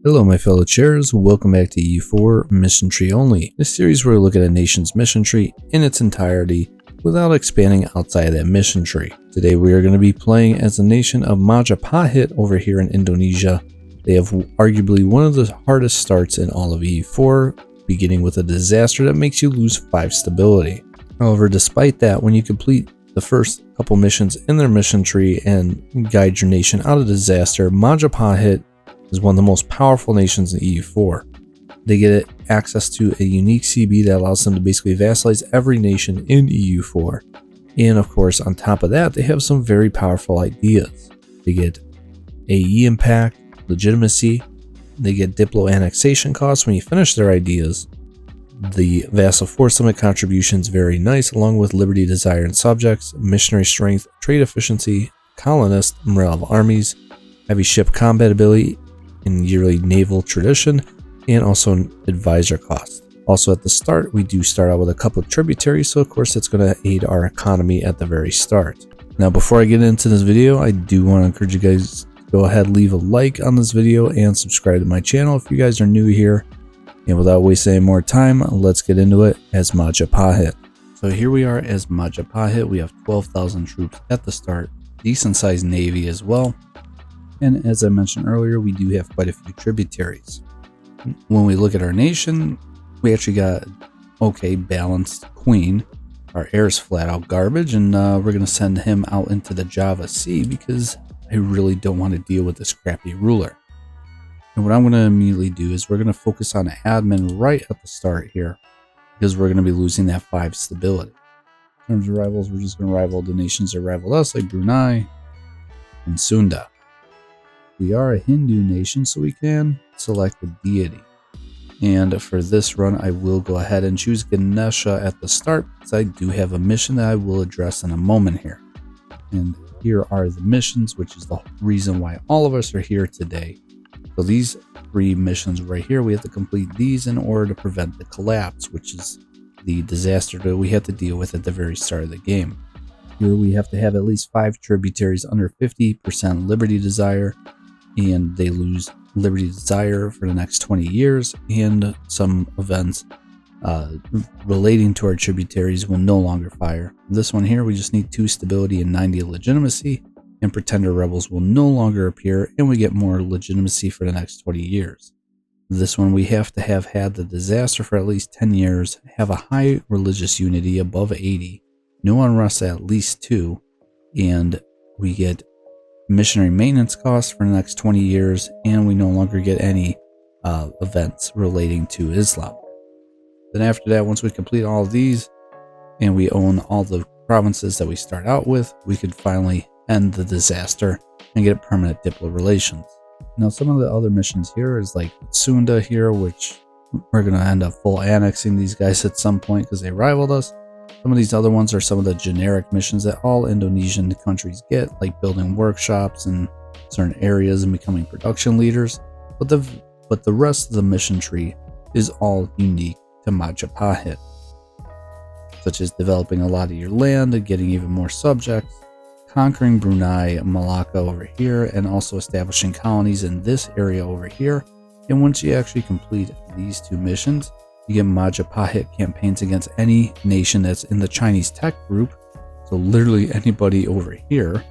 Hello my fellow chairs, welcome back to EU4 Mission Tree Only, a series where we look at a nation's mission tree in its entirety without expanding outside of that mission tree. Today we are going to be playing as the nation of Majapahit over here in Indonesia. They have arguably one of the hardest starts in all of EU4, beginning with a disaster that makes you lose 5 stability. However, despite that, when you complete the first couple missions in their mission tree and guide your nation out of disaster, Majapahit is one of the most powerful nations in EU4. They get access to a unique CB that allows them to basically vassalize every nation in EU4. And of course, on top of that, they have some very powerful ideas. They get AE impact, legitimacy, they get diplo annexation costs when you finish their ideas. The vassal force limit contributions very nice, along with liberty, desire, and subjects, missionary strength, trade efficiency, colonist, morale of armies, heavy ship combat ability, in yearly naval tradition, and also an advisor cost. Also at the start, we do start out with a couple of tributaries, so of course it's going to aid our economy at the very start. Now before I get into this video, I do want to encourage you guys to go ahead, leave a like on this video and subscribe to my channel if you guys are new here. And without wasting any more time, let's get into it as Majapahit. So here we are as Majapahit. We have 12,000 troops at the start, decent sized navy as well. And as I mentioned earlier, we do have quite a few tributaries. When we look at our nation, we actually got okay balanced queen. Our heir is flat out garbage, and we're going to send him out into the Java Sea because I really don't want to deal with this crappy ruler. And what I'm going to immediately do is we're going to focus on admin right at the start here because we're going to be losing that 5 stability. In terms of rivals, we're just going to rival the nations that rivaled us, like Brunei and Sunda. We are a Hindu nation, so we can select a deity. And for this run, I will go ahead and choose Ganesha at the start, because I do have a mission that I will address in a moment here. And here are the missions, which is the reason why all of us are here today. So these 3 missions right here, we have to complete these in order to prevent the collapse, which is the disaster that we have to deal with at the very start of the game. Here we have to have at least 5 tributaries under 50% liberty desire, and they lose liberty desire for the next 20 years, and some events relating to our tributaries will no longer fire. This one here, we just need 2 stability and 90 legitimacy, and pretender rebels will no longer appear, and we get more legitimacy for the next 20 years. This one, we have to have had the disaster for at least 10 years, have a high religious unity above 80, no unrest at least 2, and we get missionary maintenance costs for the next 20 years, and we no longer get any events relating to Islam. Then after that, once we complete all of these and we own all the provinces that we start out with, we could finally end the disaster and get permanent diplo relations. Now some of the other missions here is like Sunda here, which we're going to end up full annexing these guys at some point because they rivaled us. Some of these other ones are some of the generic missions that all Indonesian countries get, like building workshops in certain areas and becoming production leaders. But the rest of the mission tree is all unique to Majapahit, such as developing a lot of your land and getting even more subjects, conquering Brunei, Malacca over here, and also establishing colonies in this area over here. And once you actually complete these 2 missions, you get Majapahit campaigns against any nation that's in the Chinese tech group, so literally anybody over here.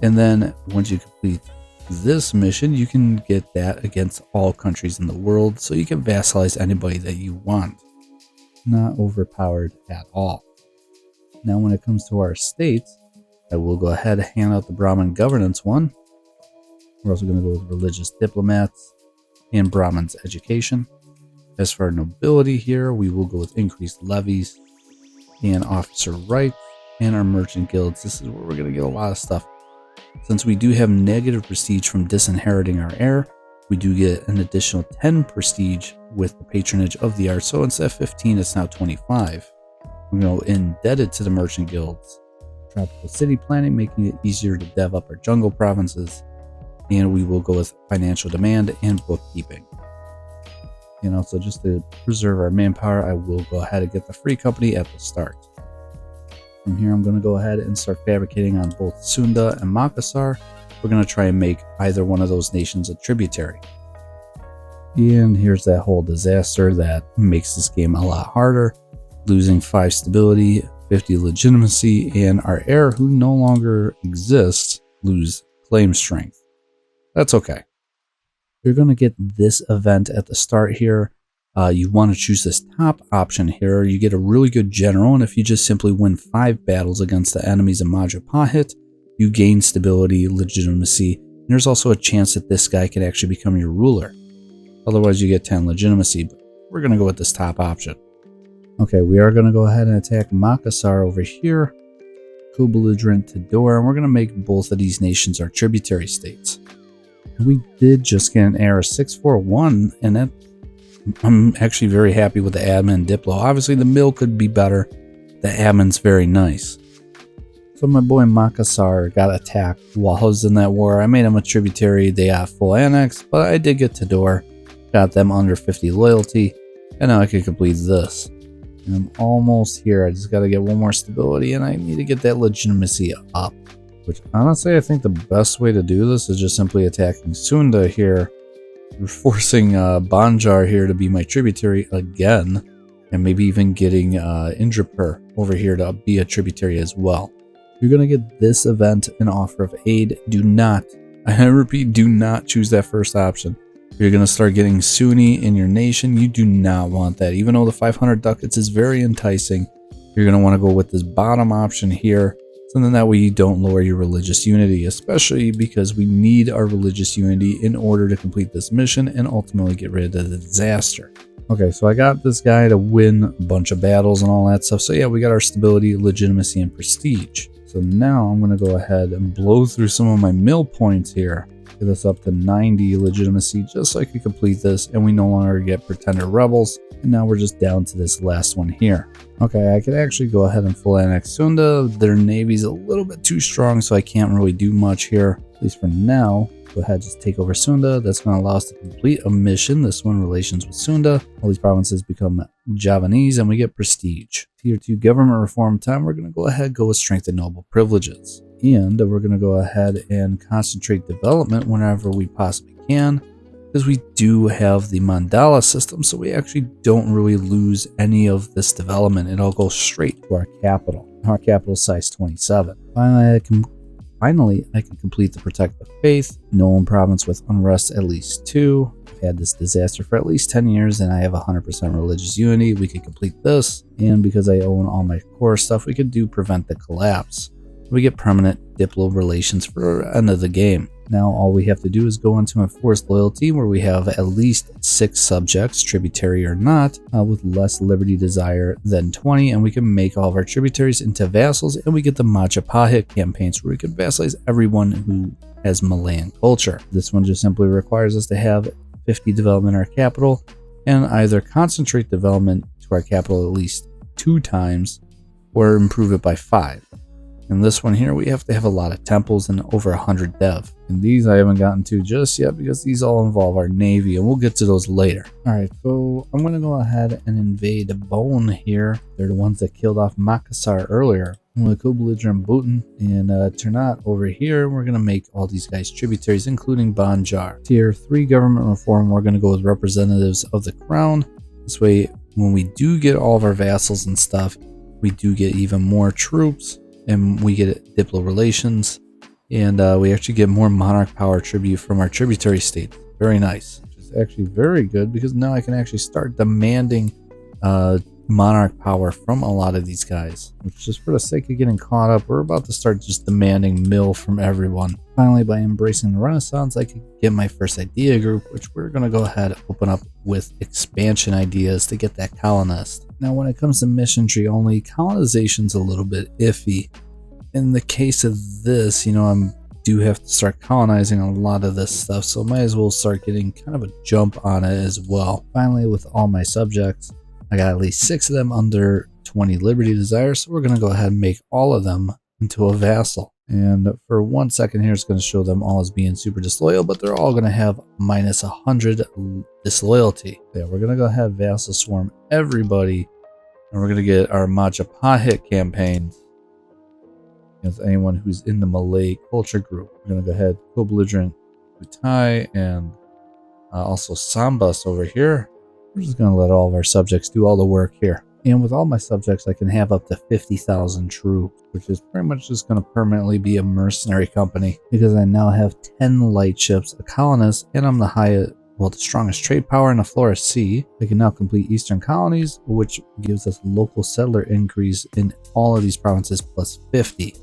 And then once you complete this mission, you can get that against all countries in the world, so you can vassalize anybody that you want. Not overpowered at all. Now when it comes to our states, I will go ahead and hand out the Brahmin governance one. We're also going to go with religious diplomats and Brahmins education. As for our nobility here, we will go with increased levies and officer rights and our merchant guilds. This is where we're going to get a lot of stuff. Since we do have negative prestige from disinheriting our heir, we do get an additional 10 prestige with the patronage of the arts. So instead of 15, it's now 25. We're going to go indebted to the merchant guilds. Tropical city planning, making it easier to dev up our jungle provinces. And we will go with financial demand and bookkeeping. And also, just to preserve our manpower, I will go ahead and get the free company at the start. From here, I'm going to go ahead and start fabricating on both Sunda and Makassar. We're going to try and make either one of those nations a tributary. And here's that whole disaster that makes this game a lot harder. Losing 5 stability, 50 legitimacy, and our heir, who no longer exists, lose claim strength. That's okay. You're going to get this event at the start here. You want to choose this top option here. You get a really good general, and if you just simply win 5 battles against the enemies in Majapahit, you gain stability, legitimacy, and there's also a chance that this guy can actually become your ruler. Otherwise, you get 10 legitimacy, but we're going to go with this top option. Okay, we are going to go ahead and attack Makassar over here, co-belligerent Tidore, and we're going to make both of these nations our tributary states. We did just get an error 641, and that I'm actually very happy with the admin Diplo. Obviously, the mill could be better. The admin's very nice. So my boy Makassar got attacked while I was in that war. I made him a tributary. They got full annex, but I did get Tidore. Got them under 50 loyalty, and now I can complete this. And I'm almost here. I just got to get one more stability, and I need to get that legitimacy up. Which, honestly, I think the best way to do this is just simply attacking Sunda here. We're forcing Banjar here to be my tributary again. And maybe even getting Indrapur over here to be a tributary as well. You're going to get this event, an offer of aid. Do not, I repeat, do not choose that first option. You're going to start getting Sunni in your nation. You do not want that. Even though the 500 ducats is very enticing, you're going to want to go with this bottom option here. So then that way you don't lower your religious unity, especially because we need our religious unity in order to complete this mission and ultimately get rid of the disaster. Okay, so I got this guy to win a bunch of battles and all that stuff. So yeah, we got our stability, legitimacy, and prestige. So now I'm going to go ahead and blow through some of my mill points here. Get this up to 90 legitimacy just so I can complete this, and we no longer get pretender rebels. And now we're just down to this last one here. Okay, I could actually go ahead and full annex Sunda. Their navy's a little bit too strong, so I can't really do much here, at least for now. Go ahead, just take over Sunda. That's going to allow us to complete a mission. This one, relations with Sunda. All these provinces become Javanese, and we get prestige. Tier 2 government reform time. We're going to go ahead, go with strength and noble privileges. And we're going to go ahead and concentrate development whenever we possibly can, because we do have the mandala system, so we actually don't really lose any of this development. It all goes straight to our capital. Our capital is size 27. Finally, I can complete the Protect the Faith. Known province with unrest at least 2. I've had this disaster for at least 10 years, and I have 100% religious unity. We can complete this, and because I own all my core stuff, we could do Prevent the Collapse. We get permanent diplo relations for end of the game. Now all we have to do is go into enforced loyalty, where we have at least 6 subjects, tributary or not, with less liberty desire than 20, and we can make all of our tributaries into vassals, and we get the Majapahit campaigns where we can vassalize everyone who has Malayan culture. This one just simply requires us to have 50 development in our capital, and either concentrate development to our capital at least 2 times, or improve it by 5. In this one here, we have to have a lot of temples and over 100 dev. And these I haven't gotten to just yet because these all involve our navy, and we'll get to those later. Alright, so I'm going to go ahead and invade Bone here. They're the ones that killed off Makassar earlier. I'm going to co-belligerent Bhutan and Ternate over here. We're going to make all these guys tributaries, including Banjar. Tier 3 government reform, we're going to go with representatives of the crown. This way, when we do get all of our vassals and stuff, we do get even more troops. And we get diplo relations, and we actually get more monarch power tribute from our tributary state. Very nice. Which is actually very good, because now I can actually start demanding monarch power from a lot of these guys. Which, just for the sake of getting caught up, we're about to start just demanding mill from everyone. Finally, by embracing the Renaissance, I could get my first idea group, which we're going to go ahead and open up with expansion ideas to get that colonist. Now, when it comes to mission tree only, colonization's a little bit iffy. In the case of this, I do have to start colonizing a lot of this stuff, so might as well start getting kind of a jump on it as well. Finally, with all my subjects, I got at least 6 of them under 20 liberty desire, so we're going to go ahead and make all of them into a vassal. And for 1 second here, it's going to show them all as being super disloyal, but they're all going to have minus 100 disloyalty. Yeah, we're going to go ahead and vassal swarm everybody, and we're going to get our Majapahit campaigns against anyone who's in the Malay culture group. We're going to go ahead, co-belligerent Kutai and Also Sambas over here. We're just going to let all of our subjects do all the work here. And with all my subjects, I can have up to 50,000 troops, which is pretty much just going to permanently be a mercenary company because I now have 10 light ships, a colonist, and I'm the strongest trade power in the Flora Sea. I can now complete eastern colonies, which gives us local settler increase in all of these provinces plus 50.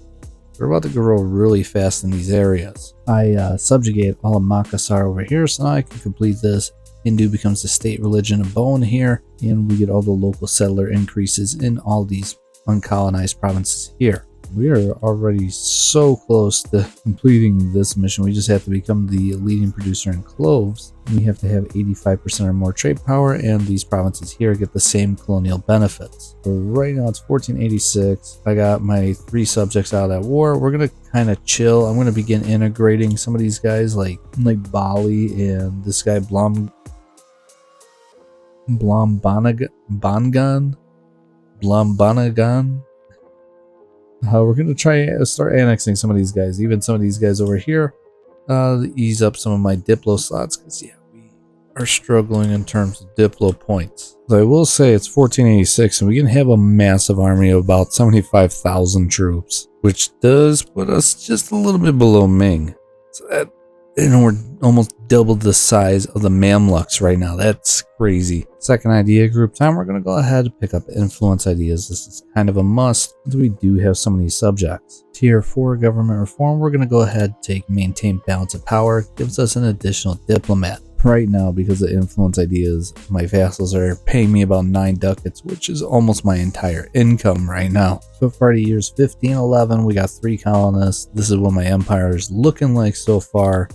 We're about to grow really fast in these areas. I subjugate all of Makassar over here, so now I can complete this. Hindu becomes the state religion of Bone here, and we get all the local settler increases in all these uncolonized provinces here. We are already so close to completing this mission. We just have to become the leading producer in cloves. We have to have 85% or more trade power, and these provinces here get the same colonial benefits. So right now it's 1486. I got my 3 subjects out of that war. We're going to kind of chill. I'm going to begin integrating some of these guys like Bali and this guy Blambanagan. We're going to try to start annexing some of these guys, even some of these guys over here, to ease up some of my Diplo slots, because yeah, we are struggling in terms of Diplo points. So I will say it's 1486, and we can have a massive army of about 75,000 troops, which does put us just a little bit below Ming. So that, we're almost double the size of the Mamluks right now. That's crazy. Second idea group time, we're going to go ahead and pick up influence ideas. This is kind of a must, but we do have some of these subjects. Tier 4 government reform, we're going to go ahead and take maintain balance of power. Gives us an additional diplomat. Right now, because of influence ideas, my vassals are paying me about 9 ducats, which is almost my entire income right now. So far to years 1511, we got 3 colonists. This is what my empire is looking like so far.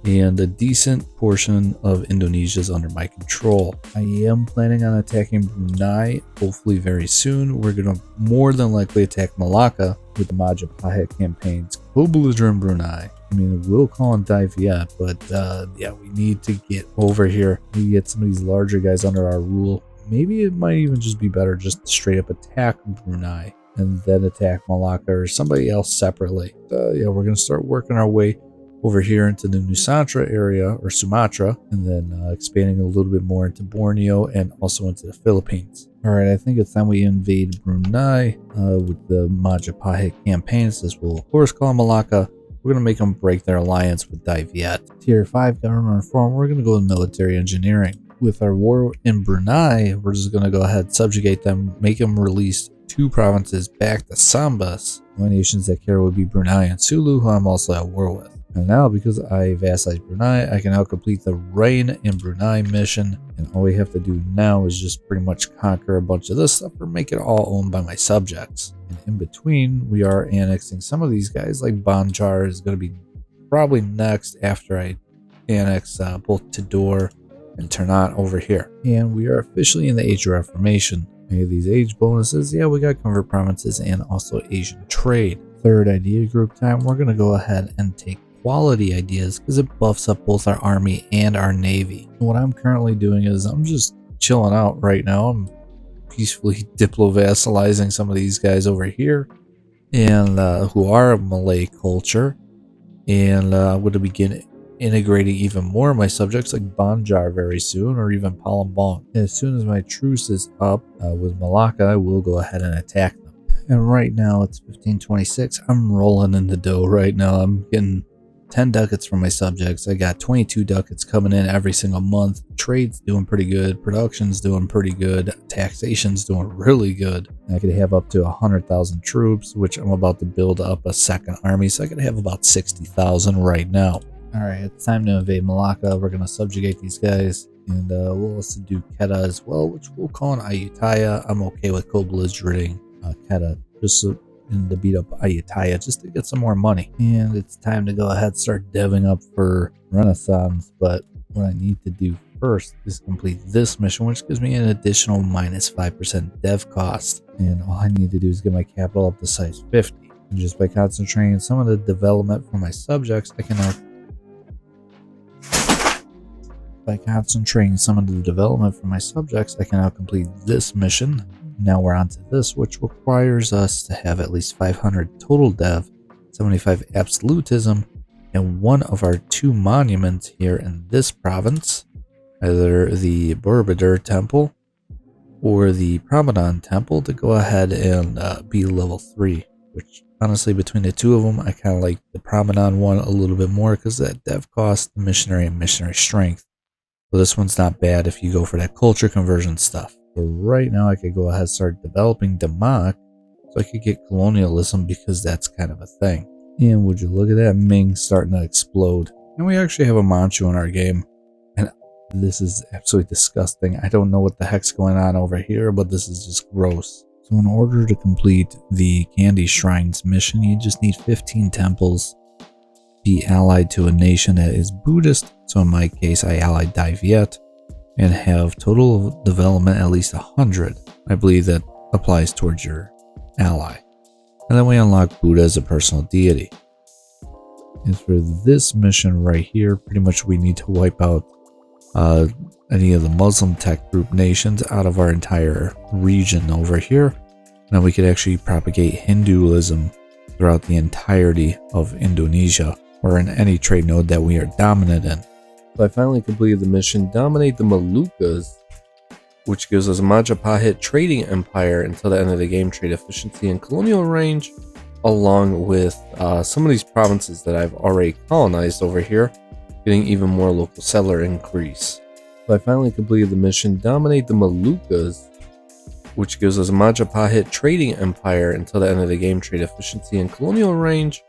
And a decent portion of Indonesia is under my control. I am planning on attacking Brunei, hopefully very soon. We're going to more than likely attack Malacca with the Majapahit campaigns, co-belligerent Brunei. I mean, we'll call him Leviathan, but yeah, we need to get over here. We get some of these larger guys under our rule. Maybe it might even just be better just to straight up attack Brunei and then attack Malacca or somebody else separately. Yeah, we're going to start working our way over here into the Nusantara area or Sumatra, and then expanding a little bit more into Borneo and also into the Philippines. All right, I think it's time we invade Brunei with the Majapahit campaigns. This will of course call Malacca. We're going to make them break their alliance with Daviat. Tier 5 government reform, we're going to go with military engineering. With our war in Brunei, we're just going to go ahead and subjugate them, make them release 2 provinces back to Sambas. My nations that care would be Brunei and Sulu, who I'm also at war with. And now, because I vassalized Brunei, I can now complete the Reign in Brunei mission. And all we have to do now is just pretty much conquer a bunch of this stuff or make it all owned by my subjects. And in between, we are annexing some of these guys, like Banjar is going to be probably next after I annex both Tidore and Ternate over here. And we are officially in the Age of Reformation. Any of these age bonuses, yeah, we got convert provinces and also Asian trade. Third idea group time, we're going to go ahead and take quality ideas because it buffs up both our army and our navy. What I'm currently doing is I'm just chilling out right now. I'm peacefully diplo-vassalizing some of these guys over here and who are of Malay culture, and I'm going to begin integrating even more of my subjects like Banjar very soon, or even Palembang. As soon as my truce is up with Malacca, I will go ahead and attack them. And right now it's 1526. I'm rolling in the dough right now. I'm getting 10 ducats from my subjects. I got 22 ducats coming in every single month. Trade's doing pretty good. Production's doing pretty good. Taxation's doing really good. I could have up to 100,000 troops, which I'm about to build up a second army. So I could have about 60,000 right now. All right, it's time to invade Malacca. We're going to subjugate these guys. And we'll also do Kedah as well, which we'll call an Ayutthaya. I'm okay with co-belligerating Kedah. Just so to beat up Ayutthaya just to get some more money. And it's time to go ahead and start deving up for Renaissance, but what I need to do first is complete this mission, which gives me an additional minus 5% dev cost. And all I need to do is get my capital up to size 50. And just by concentrating some of the development for my subjects, I can now complete this mission. Now we're on to this, which requires us to have at least 500 total dev, 75 absolutism, and one of our 2 monuments here in this province either the Borobudur Temple or the Promenade Temple to go ahead and be level 3, which honestly between the two of them I kind of like the Promenade one a little bit more because that dev cost, the missionary and missionary strength. So this one's not bad if you go for that culture conversion stuff. But right now I could go ahead and start developing Democ so I could get colonialism because that's kind of a thing. And would you look at that, Ming starting to explode. And we actually have a Manchu in our game. And this is absolutely disgusting. I don't know what the heck's going on over here, but this is just gross. So in order to complete the Candy Shrines mission, you just need 15 temples, be allied to a nation that is Buddhist, so in my case I allied Dai Viet, and have total development at least 100. I believe that applies towards your ally. And then we unlock Buddha as a personal deity. And for this mission right here, pretty much we need to wipe out any of the Muslim tech group nations out of our entire region over here. Now we could actually propagate Hinduism throughout the entirety of Indonesia or in any trade node that we are dominant in. So I finally completed the mission, Dominate the Moluccas, which gives us a Majapahit trading empire until the end of the game, trade efficiency and colonial range, along with some of these provinces that I've already colonized over here, getting even more local settler increase. So I finally completed the mission, Dominate the Moluccas, which gives us a Majapahit trading empire until the end of the game, trade efficiency and colonial range,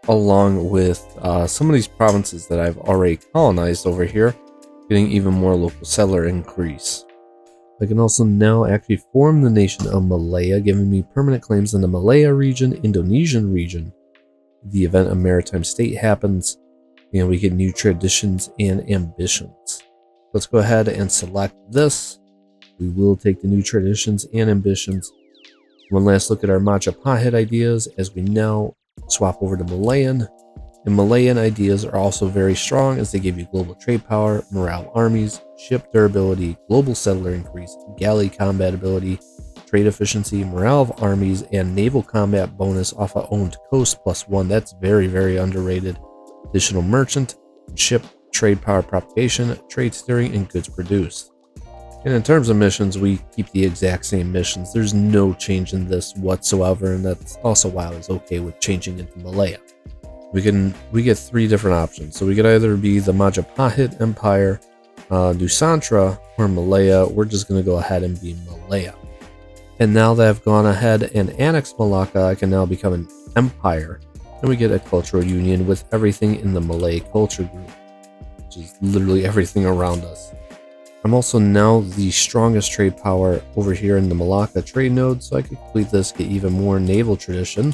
along with some of these provinces that I've already colonized over here, getting even more local settler increase. I can also now actually form the nation of Malaya, giving me permanent claims in the Malaya region, Indonesian region. The event of maritime state happens, and we get new traditions and ambitions. Let's go ahead and select this. We will take the new traditions and ambitions. One last look at our Majapahit ideas as we now swap over to Malayan. And Malayan ideas are also very strong as they give you global trade power, morale armies, ship durability, global settler increase, galley combat ability, trade efficiency, morale of armies, and naval combat bonus off a owned coast +1. That's very, very underrated. Additional merchant, ship, trade power propagation, trade steering, and goods produced. And in terms of missions, we keep the exact same missions. There's no change in this whatsoever, and that's also why I was okay with changing into Malaya. We get 3 different options. So we could either be the Majapahit Empire, Nusantara, or Malaya. We're just going to go ahead and be Malaya. And now that I've gone ahead and annexed Malacca, I can now become an empire. And we get a cultural union with everything in the Malay culture group, which is literally everything around us. I'm also now the strongest trade power over here in the Malacca trade node, so I can complete this, get even more naval tradition.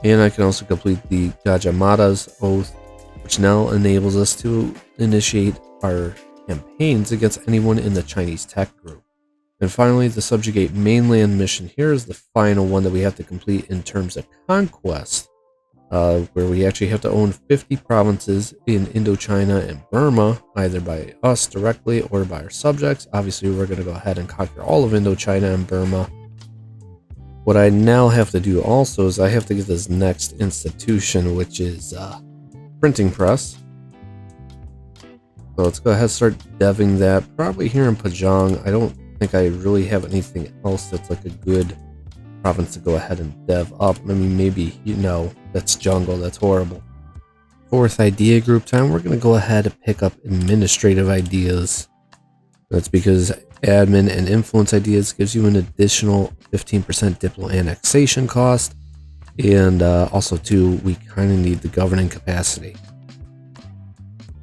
And I can also complete the Gajah Mada's Oath, which now enables us to initiate our campaigns against anyone in the Chinese tech group. And finally, the Subjugate Mainland mission here is the final one that we have to complete in terms of conquest, where we actually have to own 50 provinces in Indochina and Burma, either by us directly or by our subjects. Obviously, we're going to go ahead and conquer all of Indochina and Burma. What I now have to do also is I have to get this next institution, which is printing press. So let's go ahead and start deving that, probably here in Pajang. I don't think I really have anything else that's like a good province to go ahead and dev up. I mean, maybe, that's jungle, that's horrible. 4th idea group time, we're going to go ahead and pick up administrative ideas. That's because admin and influence ideas gives you an additional 15% diplo annexation cost, and also too, we kind of need the governing capacity.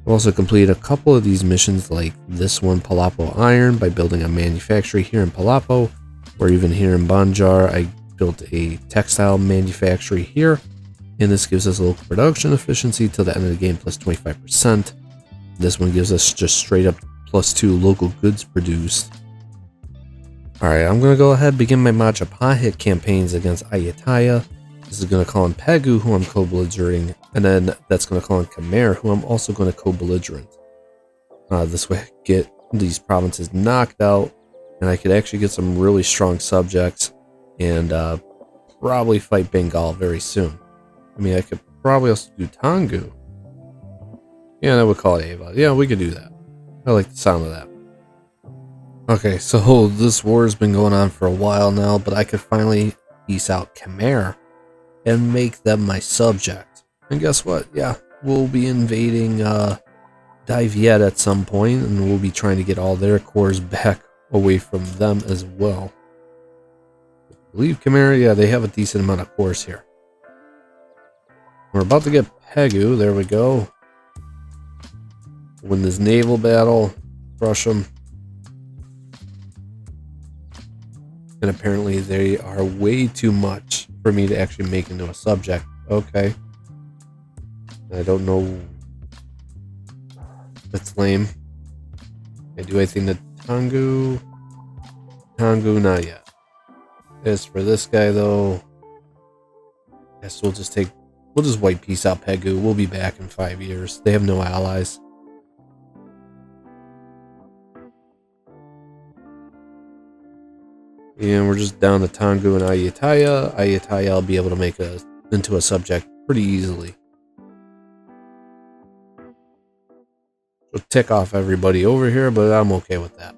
We'll also complete a couple of these missions like this one, Palapo Iron, by building a manufactory here in Palapo, or even here in Banjar. I built a textile manufactory here, and this gives us local production efficiency till the end of the game plus 25%. This one gives us just straight up +2 local goods produced. Alright, I'm going to go ahead and begin my Majapahit campaigns against Ayutthaya. This is going to call in Pegu, who I'm co-belligerent, and then that's going to call in Khmer, who I'm also going to co-belligerent. This way I get these provinces knocked out, and I could actually get some really strong subjects, and probably fight Bengal very soon. I mean, I could probably also do Tangu. Yeah, I would call it Ava. Yeah, we could do that. I like the sound of that. Okay, so this war has been going on for a while now, but I could finally peace out Khmer and make them my subject. And guess what? Yeah, we'll be invading Leviathan at some point, and we'll be trying to get all their cores back away from them as well. I believe Khmer, yeah, they have a decent amount of cores here. We're about to get Pegu, there we go. Win this naval battle, crush them. And apparently they are way too much for me to actually make into a subject. Okay. I don't know. That's lame. Can I do anything to Tangu? Tangu, not yet. As for this guy, though, I guess we'll just white peace out Pegu. We'll be back in 5 years. They have no allies. And we're just down to Tangu and Ayutthaya. Ayutthaya I'll be able to make into a subject pretty easily. So tick off everybody over here, but I'm okay with that.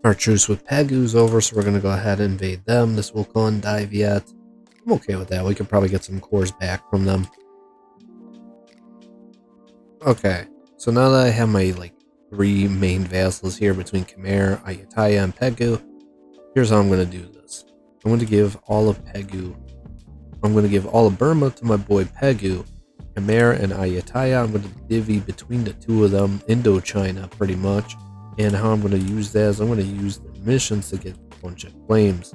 Our truce with Pegu's over, so we're going to go ahead and invade them. This will go on Leviathan. I'm okay with that. We could probably get some cores back from them. Okay, so now that I have my 3 main vassals here between Khmer, Ayutthaya, and Pegu, here's how I'm going to do this. I'm going to give all of Burma to my boy Pegu. Khmer and Ayutthaya, I'm going to divvy between the two of them, Indochina pretty much. And how I'm going to use that is I'm going to use their missions to get a bunch of claims.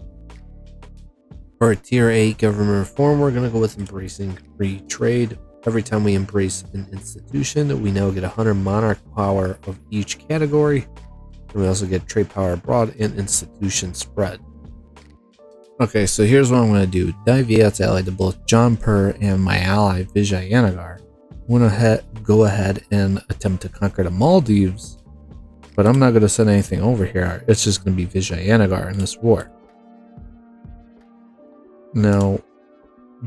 For a tier 8 government reform, we're going to go with embracing free trade. Every time we embrace an institution, we now get 100 monarch power of each category. And we also get trade power abroad and institution spread. Okay, so here's what I'm going to do. Leviathan's allied to both Jaunpur and my ally Vijayanagar. I'm going to go ahead and attempt to conquer the Maldives, but I'm not going to send anything over here. It's just going to be Vijayanagar in this war. Now,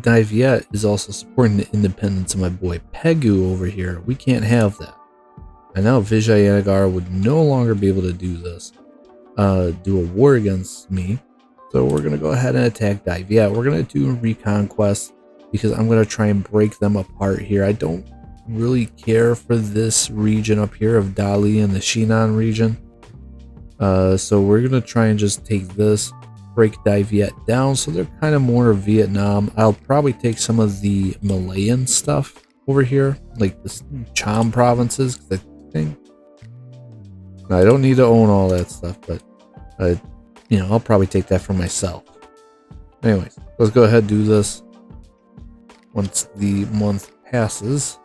Leviathan is also supporting the independence of my boy Pegu over here. We can't have that. And now Vijayanagar would no longer be able to do this, do a war against me. So we're going to go ahead and attack Leviathan. We're going to do a reconquest because I'm going to try and break them apart here. I don't really care for this region up here of Dali and the Shinan region. So we're going to try and just take this, break Leviathan down so they're kind of more of Vietnam. I'll probably take some of the Malayan stuff over here, like the Cham provinces, because I think I don't need to own all that stuff, but I'll probably take that for myself. Anyways, let's go ahead and do this. Once the month passes,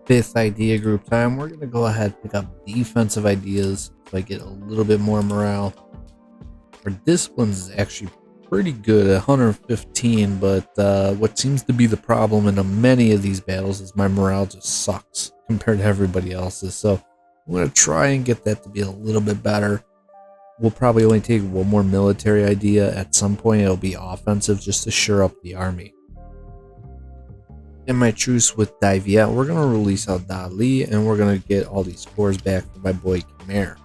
5th idea group time, we're going to go ahead and pick up defensive ideas so I get a little bit more morale. Our disciplines is actually pretty good at 115, but what seems to be the problem in many of these battles is my morale just sucks compared to everybody else's. So I'm going to try and get that to be a little bit better. We'll probably only take one more military idea at some point. It'll be offensive just to shore up the army. In my truce with Leviathan, we're going to release out Dali and we're going to get all these cores back for my boy Khmer.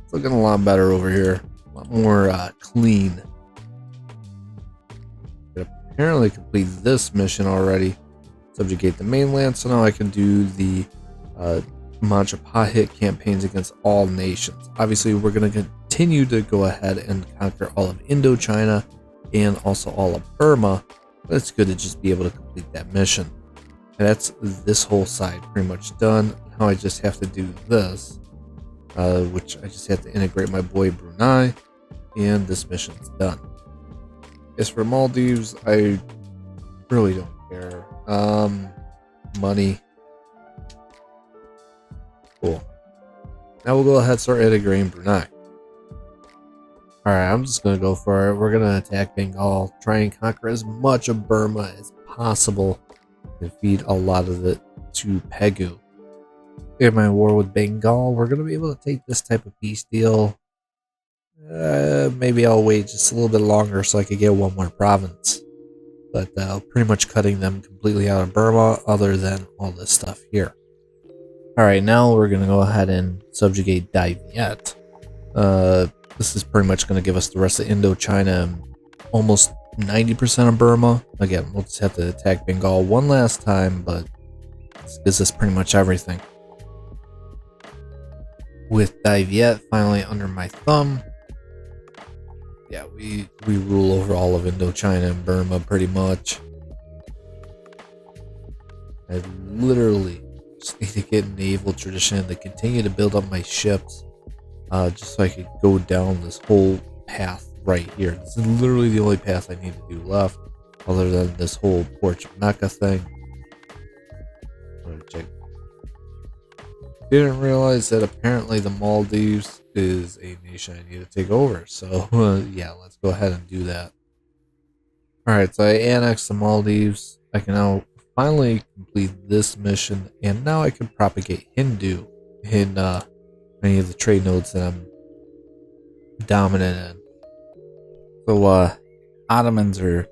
It's looking a lot better over here. A lot more clean. I apparently completed this mission already. Subjugate the mainland, so now I can do the Majapahit campaigns against all nations. Obviously, we're going to continue to go ahead and conquer all of Indochina and also all of Burma, but it's good to just be able to complete that mission. And that's this whole side pretty much done. Now I just have to do this, which I just have to integrate my boy Brunei, and this mission's done. As for Maldives, I really don't care. Money. Cool. Now we'll go ahead and start integrating Brunei. Alright, I'm just going to go for it. We're going to attack Bengal, try and conquer as much of Burma as possible, and feed a lot of it to Pegu. In my war with Bengal, we're going to be able to take this type of peace deal. Maybe I'll wait just a little bit longer so I could get one more province. But pretty much cutting them completely out of Burma other than all this stuff here. Alright, now we're gonna go ahead and subjugate Leviathan. This is pretty much gonna give us the rest of Indochina and almost 90% of Burma. Again, we'll just have to attack Bengal one last time, but this gives us pretty much everything. With Leviathan finally under my thumb, yeah, we rule over all of Indochina and Burma pretty much. I literally just need to get naval tradition to continue to build up my ships, just so I could go down this whole path right here. This is literally the only path I need to do left, other than this whole Porch Mecca thing. Check. Didn't realize that apparently the Maldives is a nation I need to take over. So yeah, let's go ahead and do that. Alright, so I annexed the Maldives. I can now finally complete this mission, and now I can propagate Hindu in many of the trade nodes that I'm dominant in. So Ottomans are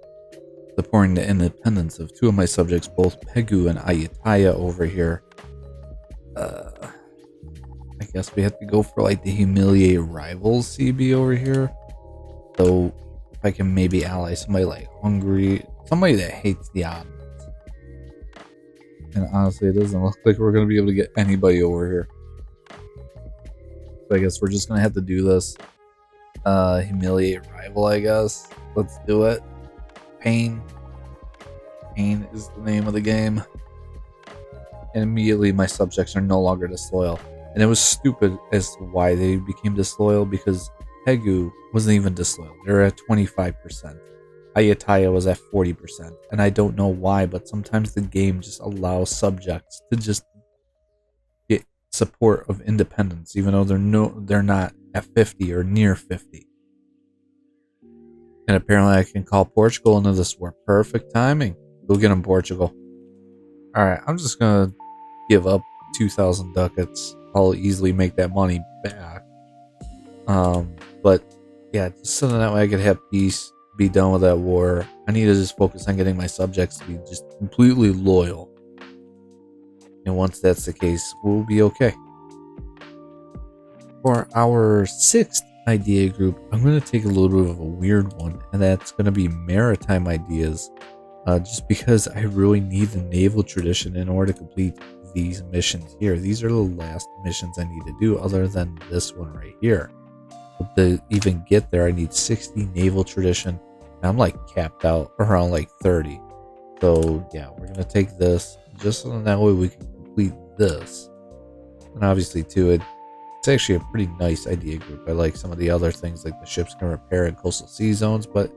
supporting the independence of two of my subjects, both Pegu and Ayutthaya over here. I guess we have to go for like the humiliate rivals CB over here. So if I can maybe ally somebody like Hungary, somebody that hates the Ottomans. And honestly, it doesn't look like we're going to be able to get anybody over here. So I guess we're just going to have to do this. Humiliate rival, I guess. Let's do it. Pain. Pain is the name of the game. And immediately my subjects are no longer disloyal. And it was stupid as to why they became disloyal, because Pegu wasn't even disloyal. They were at 25%. Ayutthaya was at 40%. And I don't know why, but sometimes the game just allows subjects to just get support of independence, even though they're not at 50 or near 50. And apparently I can call Portugal into this war. Perfect timing. Go get them, Portugal. Alright, I'm just gonna give up 2,000 ducats. I'll easily make that money back. But yeah, just so that way I could have peace, be done with that war. I need to just focus on getting my subjects to be just completely loyal. And once that's the case, we'll be okay. For our 6th idea group, I'm going to take a little bit of a weird one, and that's going to be maritime ideas. Just because I really need the naval tradition in order to complete these missions here. These are the last missions I need to do, other than this one right here. But to even get there, I need 60 naval tradition. And I'm like capped out around like 30. So yeah, we're gonna take this just so that way we can complete this. And obviously too, it's actually a pretty nice idea group. I like some of the other things, like the ships can repair in coastal sea zones, but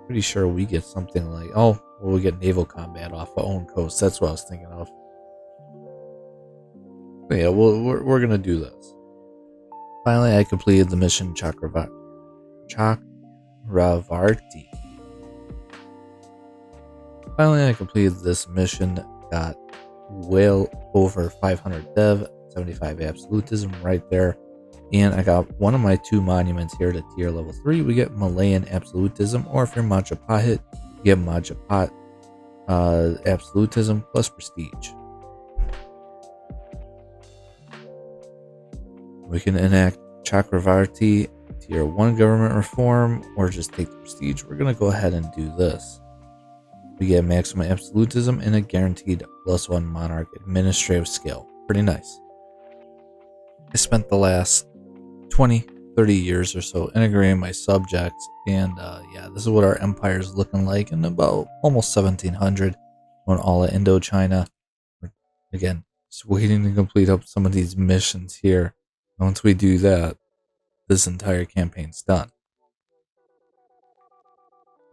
pretty sure we get something like, oh, well, we get naval combat off our own coast. That's what I was thinking of. But yeah, we're gonna do this. Finally, I completed the mission Chakravarti. Finally, I completed this mission. Got well over 500 dev, 75 absolutism right there. And I got one of my 2 monuments here to tier level 3. We get Malayan absolutism, or if you're Majapahit, you get Majapahit absolutism plus prestige. We can enact Chakravarti tier 1 government reform, or just take the prestige. We're going to go ahead and do this. We get maximum absolutism and a guaranteed +1 monarch administrative skill. Pretty nice. I spent the last 20-30 years or so integrating my subjects, and yeah, this is what our empire is looking like in about almost 1700 when all at Indochina. Again, just waiting to complete up some of these missions here. Once we do that, this entire campaign's done.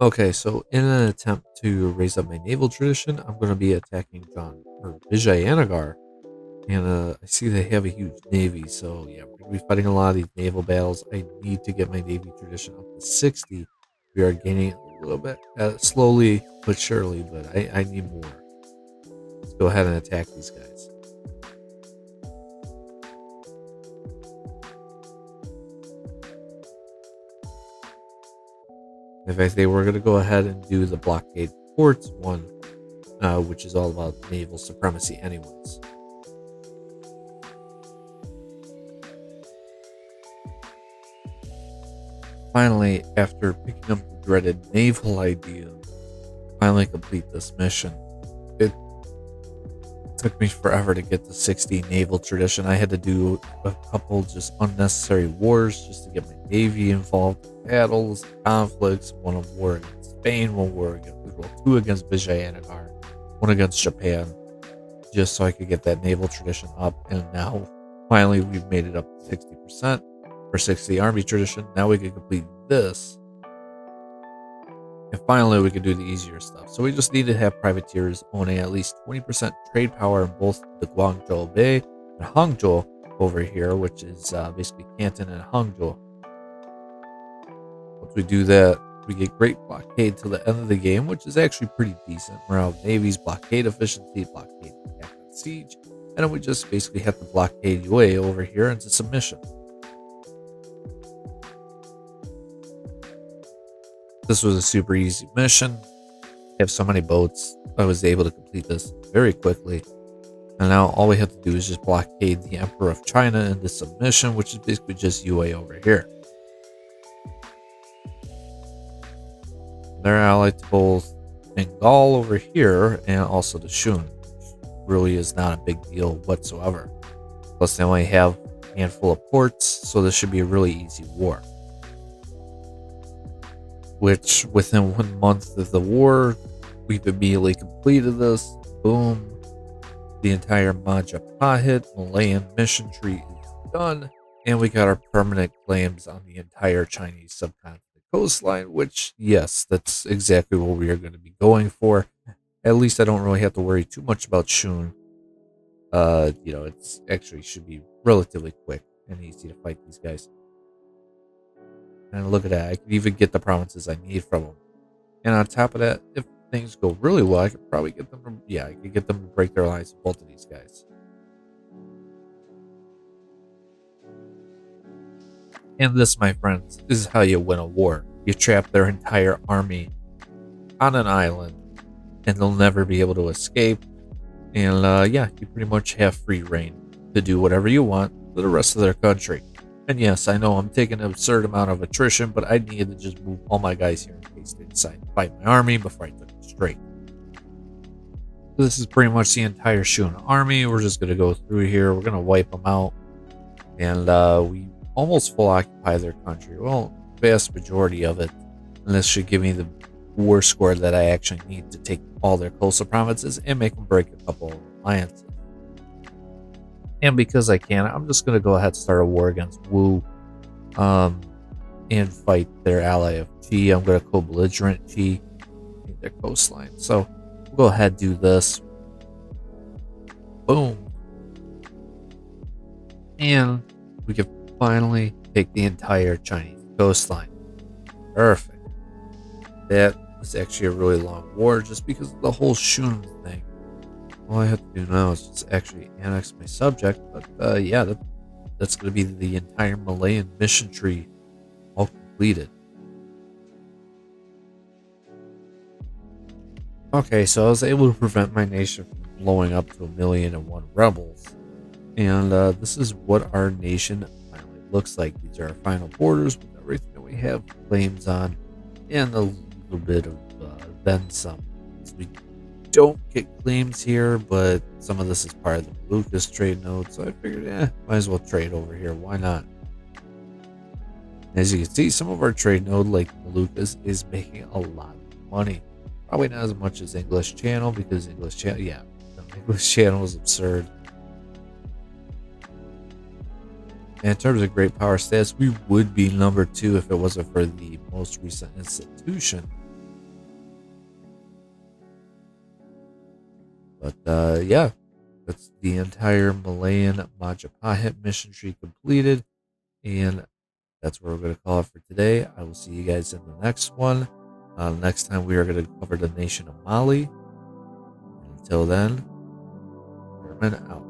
Okay, so in an attempt to raise up my naval tradition, I'm going to be attacking Vijayanagar. And I see they have a huge navy, so yeah, we're going to be fighting a lot of these naval battles. I need to get my navy tradition up to 60. We are gaining a little bit, slowly but surely, but I need more. Let's go ahead and attack these guys. In fact, they were going to go ahead and do the blockade ports one, which is all about naval supremacy anyways. finally, after picking up the dreaded naval idea, finally complete this mission. It took me forever to get to 60 naval tradition. I had to do a couple just unnecessary wars just to get my navy involved in battles, conflicts, one of war against Spain, one war against, well, two against Vijayanagar, one against Japan, just so I could get that naval tradition up. And now finally we've made it up to 60% for 60 army tradition. Now we can complete this. And finally, we can do the easier stuff. So we just need to have privateers owning at least 20% trade power in both the Guangzhou Bay and Hangzhou over here, which is basically Canton and Hangzhou. Once we do that, we get great blockade till the end of the game, which is actually pretty decent. We're out Navy's blockade efficiency, blockade siege, and then we just basically have to blockade UA over here into submission. This was a super easy mission. I have so many boats. I was able to complete this very quickly. And now all we have to do is just blockade the Emperor of China into submission, which is basically just UA over here. They're allied to both Bengal over here and also the Shun, which really is not a big deal whatsoever. Plus they only have a handful of ports, so this should be a really easy war. Which within 1 month of the war, we've immediately completed this. Boom. The entire Majapahit Malayan mission tree is done. And we got our permanent claims on the entire Chinese subcontinent coastline, which, yes, that's exactly what we are going to be going for. At least I don't really have to worry too much about Shun. It's actually should be relatively quick and easy to fight these guys. And look at that, I could even get the provinces I need from them. And on top of that, if things go really well, I could probably get them to, I could get them to break their alliance with both of these guys. And this, my friends, is how you win a war. You trap their entire army on an island, and they'll never be able to escape. And you pretty much have free reign to do whatever you want to the rest of their country. And yes, I know I'm taking an absurd amount of attrition, but I needed to just move all my guys here in case they decide to fight my army before I took it straight. So this is pretty much the entire Shun army. We're just going to go through here. We're going to wipe them out. And we almost full occupy their country. Well, vast majority of it. And this should give me the war score that I actually need to take all their coastal provinces and make them break a couple of alliances. And because I can, I'm just going to go ahead and start a war against Wu and fight their ally of Qi. I'm going to co-belligerent Qi in their coastline. So we'll go ahead and do this. Boom. And we can finally take the entire Chinese coastline. Perfect. That was actually a really long war just because of the whole Shun thing. All I have to do now is just actually annex my subject, but that's going to be the entire Malayan mission tree all completed. Okay, so I was able to prevent my nation from blowing up to 1,000,001 rebels, and this is what our nation finally looks like. These are our final borders with everything that we have claims on, and a little bit of then some. So we don't get claims here, but some of this is part of the Moluccas trade node, so I figured, might as well trade over here. Why not? As you can see, some of our trade node, like Moluccas, is making a lot of money. Probably not as much as English Channel, because English Channel, English Channel is absurd. And in terms of great power stats, we would be number 2 if it wasn't for the most recent institution. But that's the entire Malayan Majapahit mission tree completed, and that's where we're going to call it for today. I will see you guys in the next one. Next time we are going to cover the nation of Mali. Until then, Herman out.